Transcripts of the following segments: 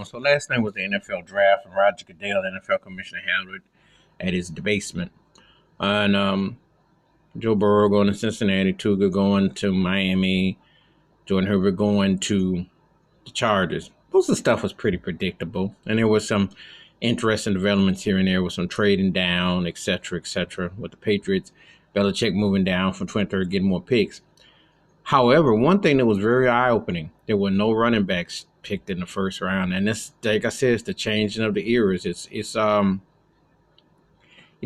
So last night was the NFL draft, and Roger Goodell, NFL commissioner, held it at his basement. And Joe Burrow going to Cincinnati, Tuga going to Miami, Jordan Herbert going to the Chargers. Most of the stuff was pretty predictable, and there was some interesting developments here and there with some trading down, etc., with the Patriots. Belichick moving down from 23rd, getting more picks. However, one thing that was very eye-opening, there were no running backs picked in the first round, and this, like I said, it's the changing of the eras. It'd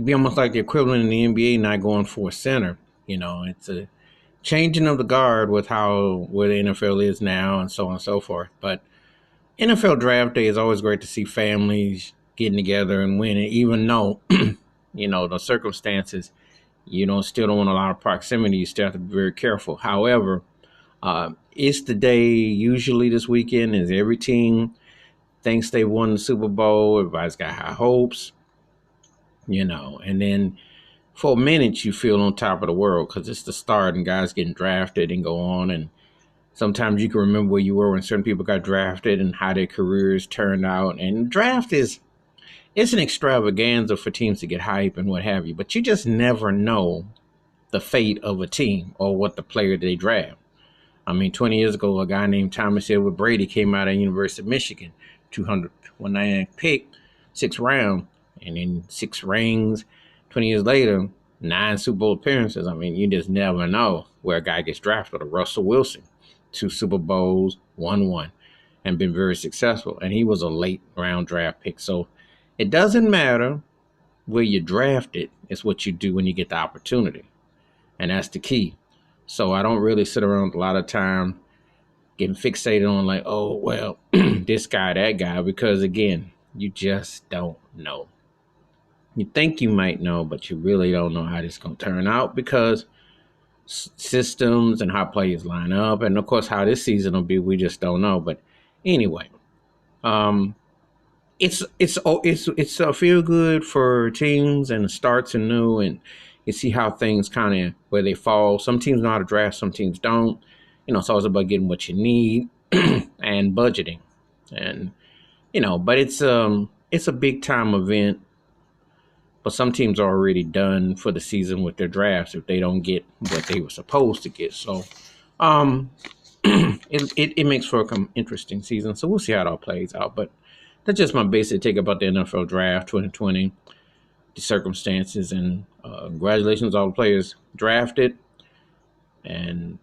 be almost like the equivalent in the NBA not going for a center. It's a changing of the guard with where the NFL is now, and so on and so forth. But NFL Draft Day is always great to see families getting together and winning, even though the circumstances. Still don't want a lot of proximity. You still have to be very careful. However, it's the day usually this weekend is every team thinks they won the Super Bowl. Everybody's got high hopes, and then for a minute you feel on top of the world because it's the start and guys getting drafted and go on. And sometimes you can remember where you were when certain people got drafted and how their careers turned out. And draft it's an extravaganza for teams to get hype and what have you, but you just never know the fate of a team or what the player they draft. 20 years ago, a guy named Thomas Edward Brady came out of University of Michigan, 299 pick, sixth round, and then 6 rings. 20 years later, 9 Super Bowl appearances. You just never know where a guy gets drafted. Or Russell Wilson, 2 Super Bowls, won 1, and been very successful. And he was a late round draft pick. So it doesn't matter where you drafted, it's what you do when you get the opportunity. And that's the key. So I don't really sit around a lot of time getting fixated on like, oh, well, this guy, that guy, because again, you just don't know. You think you might know, but you really don't know how this is going to turn out because systems and how players line up. And of course, how this season will be, we just don't know. But anyway, it's a feel good for teams and it starts anew, and you see how things kind of where they fall. Some teams know how to draft, some teams don't. It's always about getting what you need and budgeting, and but it's a big time event. But some teams are already done for the season with their drafts if they don't get what they were supposed to get. So it makes for an interesting season. So we'll see how it all plays out. But that's just my basic take about the NFL Draft 2020, the circumstances, and congratulations to all the players drafted. And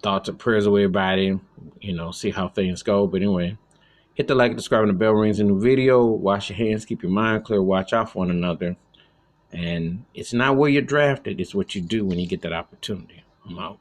thoughts and prayers of everybody, see how things go. But anyway, hit the like, subscribe, and the bell rings in the video. Wash your hands, keep your mind clear, watch out for one another. And it's not where you're drafted, it's what you do when you get that opportunity. I'm out.